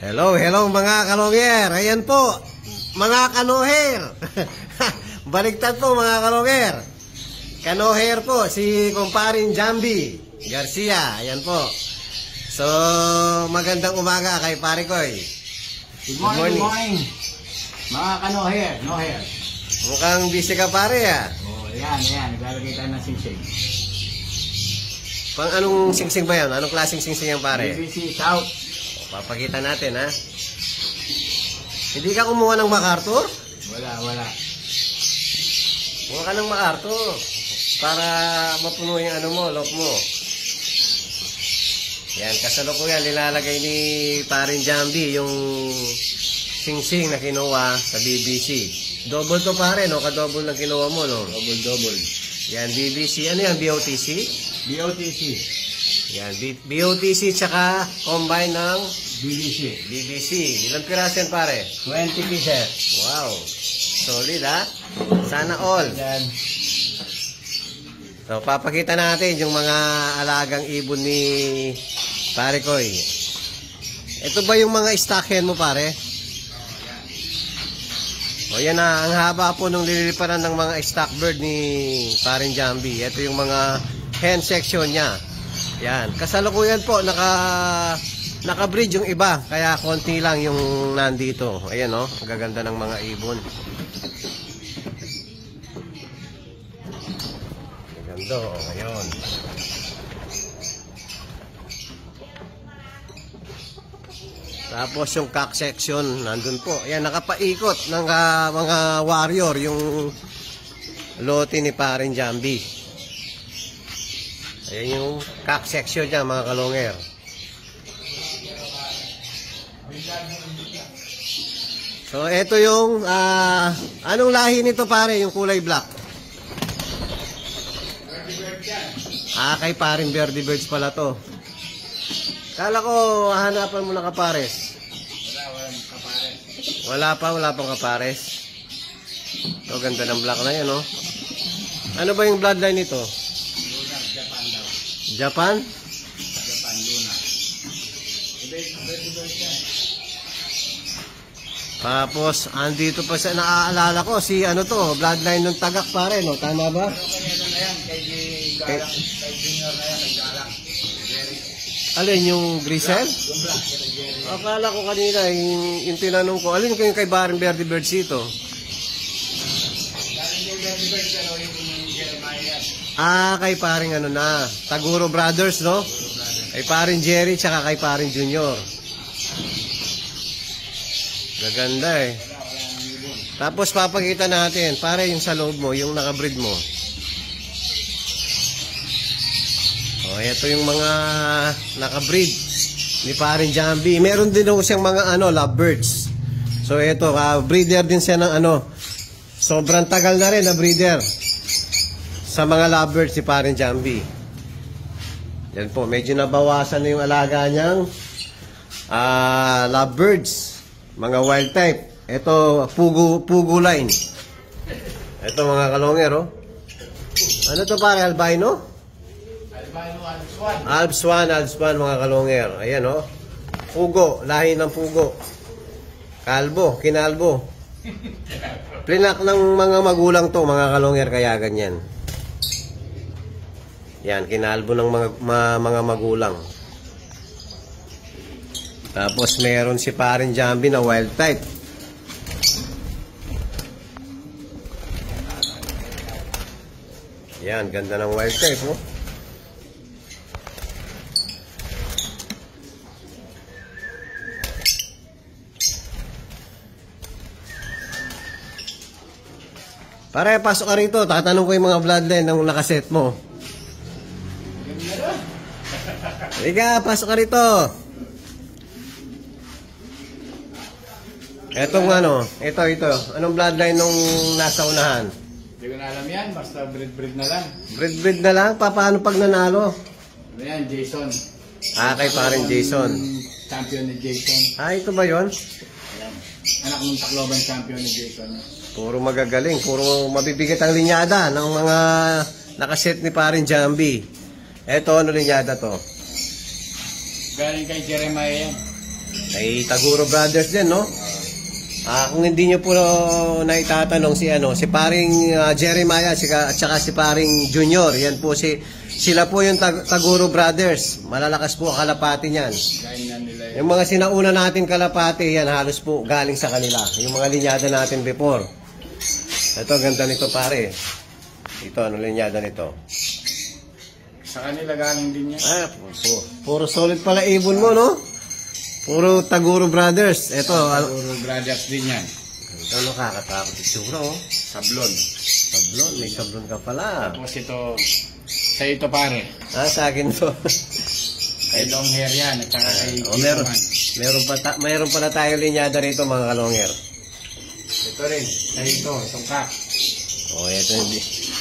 Hello, hello mga kalonger. Ayan po, mga kanoher. Baligtad po mga kalonger. Kanoher po, si kumparing Jambi Garcia. Ayan po. So, magandang umaga kay pare Koy. Good morning. Mga kanoher, noher. Mukhang busy ka pare ah. Oh, yan. Naglalagay tayo ng singsing. Pang anong singsing ba yan? Anong klaseng singsing yan pare? BBC South. Papakita natin ha. Hindi ka kumuha ng MacArthur? Wala. Kumuha ka ng MacArthur para mapuno yung ano mo, lock mo. Yan, kasalukuyan nilalagay ni parin Jambi yung singsing na kinuha sa BBC. Double to pare, no? Ka-double na kinuha mo, no? Double. Yan, BBC. Ano yan, BOTC? BOTC. Yan, BOTC tsaka combine ng BBC. Ilang piraso yan, pare? 20 pieces. Wow. Solid, ha? Sana all. Yan. So, papakita natin yung mga alagang ibon ni pare Koy. Ito ba yung mga stock hen mo, pare? O, yan na. Ang haba po nung liliparan ng mga stock bird ni paring Jambi. Ito yung mga hen section niya. Yan. Kasalukuyan po, naka-breed yung iba. Kaya konti lang yung nandito. Ayan, o. Ang gaganda ng mga ibon. Ganda, o. Ayun. Tapos yung cock section, nandun po. Ayan, nakapaikot ng mga warrior, yung lote ni paring Jambi. Ayan yung cock section niya, mga kalonger. So, ito yung, anong lahi nito pare, yung kulay black? Kay paring Verde Birds pala to. Kala ko, hahanapan mo na kapares. Wala pang kapares. So, ganda ng black na yan, no? Ano ba yung bloodline nito? Japan daw. Japan? Japan, Luna. Tapos, andito pa sa naaalala ko, si ano to, bloodline ng tagak pare, no? Tama ba? Ano na yan, kay Galang, kay Junior na yan, kay Galang. Alin, yung Grisel? Yung black, kay Jerry. Akala ko kanina, yung tinanong ko, alin kayo kay Baron Verde Birds ito? Galing yung Verde Birds, pero yung Jeremiah yan. Kay paring ano na, Taguro Brothers, no? Kay paring Jerry, tsaka kay paring Junior. Gaganda eh. Tapos papakita natin, pare yung sa loob mo, yung nakabreed mo. O, ito yung mga nakabreed ni paring Jambi. Meron din ako siyang mga lovebirds. So ito, breeder din siya ng sobrang tagal na rin na breeder sa mga lovebirds si paring Jambi. Yan po, medyo nabawasan na yung alaga niyang lovebirds, mga wild type. Ito, pugu line. Ito mga kalonger, oh. Ano to pare, albino? Alps 1, mga kalonger. Ayan, oh. Pugo, lahi ng pugo. Kalbo, kinalbo. Plinak ng mga magulang to, mga kalonger, kaya ganyan. Yan, kinalbo ng mga magulang. Tapos meron si parin Jambi na wild type. Yan, ganda ng wild type, oh. Pare, pasok ka rito. Tatanong ko yung mga bloodline ng nakaset mo. Ika, pasok ka rito. Etong ito. Anong bloodline nung nasa unahan? Hindi ko na alam yan, basta breed na lang. Breed na lang? Paano pag nanalo? Ano yan, Jason. Kay parin Jason. Champion ni Jason. Ito ba yun? Ayan. Anak ng Tacloban champion ni Jason. Puro magagaling, puro mabibigat ang linyada ng mga nakaset ni parin Jambi. Eto, ano linyada to? Galing kay Jeremiah yan. Kay Taguro Brothers din, no? Kung hindi nyo po naitatanong si paring Jeremiah at saka si paring Junior, yan po sila po yung Taguro Brothers. Malalakas po ang kalapati niyan. Yung mga sinauna natin kalapati, yan halos po galing sa kanila. Yung mga linyada natin before. Ito, ganda nito pare. Ito, ano linyada nito? Sa kanila galing din yan. Puro solid pala ibon mo, no? Puro Taguro Brothers. Ito, Taguro Brothers din yan. ito nakakatakot itsura, oh. Sablon. Sablon, may sablon ka pala. Tapos ito, sa ito pare. Sa akin to. Kay long hair yan, at saka kay Meron pala tayo linyada rito mga kalongher. Ito rin, sa itong kak. Ito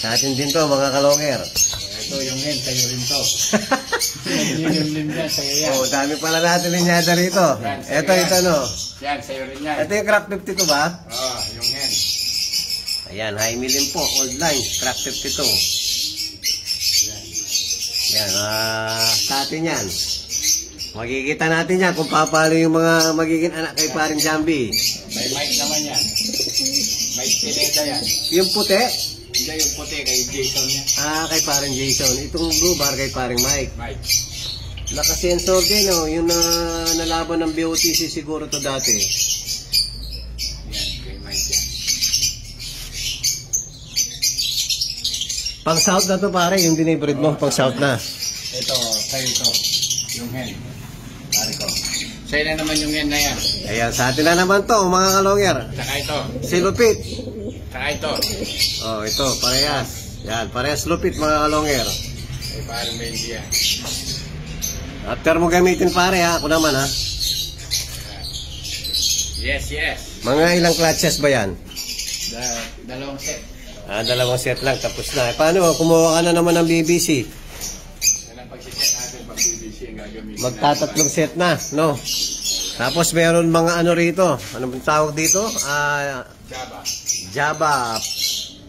sa atin din to mga kalongher. Ito yung hen, sa'yo rin to. Yung din yan, sa'yo yan. Dami pala natin linyada rito. Ito, no? Yan, sa'yo rin yan. Ito yung crack 52 ba? Yung hen. Ayan, high milim po, old line, crack 52. Yan, sa atin yan. Makikita natin yan kung paano yung mga magiging anak kay paring Jambi. May mic naman yan. Mic Pineda yan. Yung puti? Hindi yung puti, kay Jason yan. Kay paring Jason. Itong blue bar kay paring Mike. Mike. Nakasensor din, oh. Yung nalaban ng BOTC siguro to dati. Yan, kay Mike yan. Pang south na to pare, yung dinibreed mo, pang south na. Ito, sa'yo ito. Yung hen. Pare ko. Sa'yo na naman yung hen na yan. Ayan, sa atin na naman to, mga kalongyer. Saka ito. Si Lupit. Saka ito. Ito, parehas. Yan, parehas Lupit, mga kalongyer. Kay parang Benji yan. After mo gamitin pare ha, ako naman ha. Yes. Mga ilang clutches ba yan? Dalawang set. Dalawang set lang, tapos na. Paano, kumuha ka na naman ng BBC. Yan ang pagsiset natin pag BBC ang gagamitin. Magtatatlong set na, no? Tapos meron mga ano rito. Ano bang tawag dito? Java.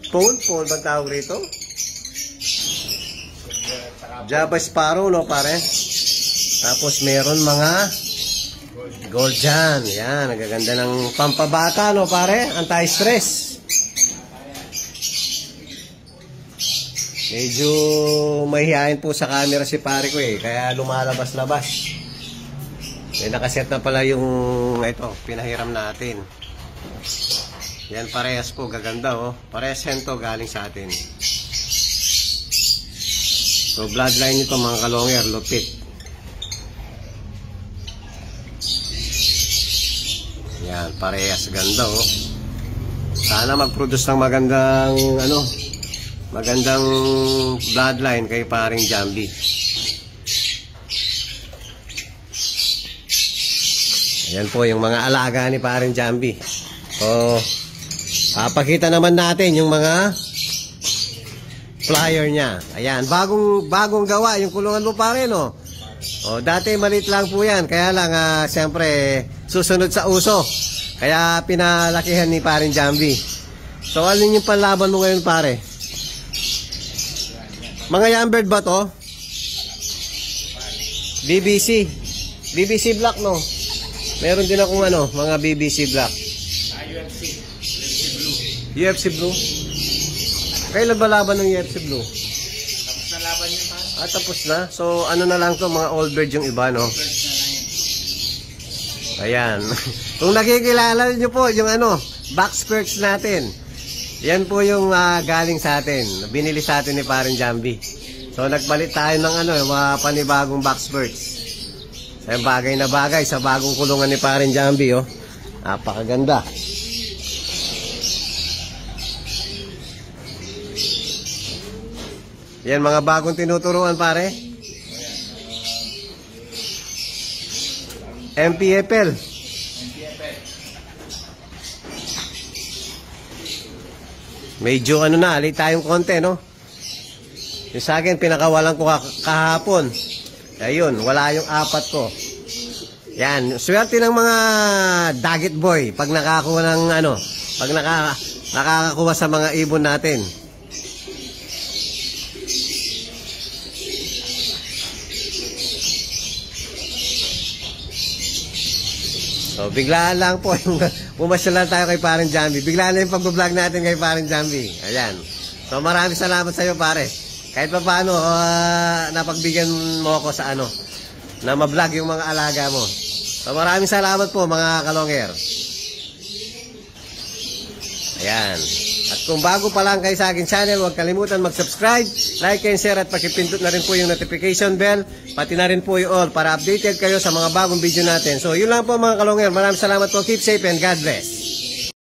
Phone bang tawag rito? Java Sparrow, no pare? Tapos meron mga gold dyan. Yan, nagaganda ng pampabata, no pare? Anti-stress. Medyo mahihayin po sa camera si pare ko kaya lumalabas-labas. Nakaset na pala yung ito, pinahiram natin. Yan, parehas po, gaganda oh. Parehas yan to, galing sa atin. So, bloodline nito mga kalongyer, Lupit. Yan, parehas, ganda oh. Sana mag-produce ng magandang magandang bloodline kay paring Jambi. Ayan po yung mga alaga ni paring Jambi. So, papakita naman natin yung mga flyer niya. Ayan, bagong gawa yung kulungan mo pare, no? Dati maliit lang po yan. Kaya lang, siyempre, susunod sa uso. Kaya pinalakihan ni paring Jambi. So, alin yung panlaban mo ngayon pare? Mga Yambird ba to? BBC Black, no? Meron din akong mga BBC Black. UFC Blue. Kailan ba laban ng UFC Blue? Tapos na laban yun pa. Tapos na. So, ano na lang to, mga old bird yung iba, no? Ayan. Kung nakikilala nyo po, yung box perks natin. Yan po yung galing sa atin. Binili sa atin ni paring Jambi. So, nagpalit tayo ng mga panibagong box birds. So, bagay na bagay sa bagong kulungan ni paring Jambi, oh. Napakaganda. Yan, mga bagong tinuturuan, pare. MPFL. Medyo alit tayong konti, no? Yung sa akin, pinakawalan ko kahapon. Ayun, wala yung 4 ko. Yan, swerte ng mga Daggett boy pag nakakuha ng pag nakakakuha sa mga ibon natin. So, biglaan lang po yung pumasyal lang tayo kay Paring Jambi. Biglaan lang yung pag-vlog natin kay Paring Jambi. Ayan. So, maraming salamat sa iyo, pare. Kahit pa paano, napagbigyan mo ako sa na ma-vlog yung mga alaga mo. So, maraming salamat po, mga kalonger. Ayan. At kung bago pa lang kayo sa akin channel, huwag kalimutan mag-subscribe, like and share at pakipindot na rin po yung notification bell, pati na rin po yung all para updated kayo sa mga bagong video natin. So, yun lang po mga kalonger. Maraming salamat po. Keep safe and God bless.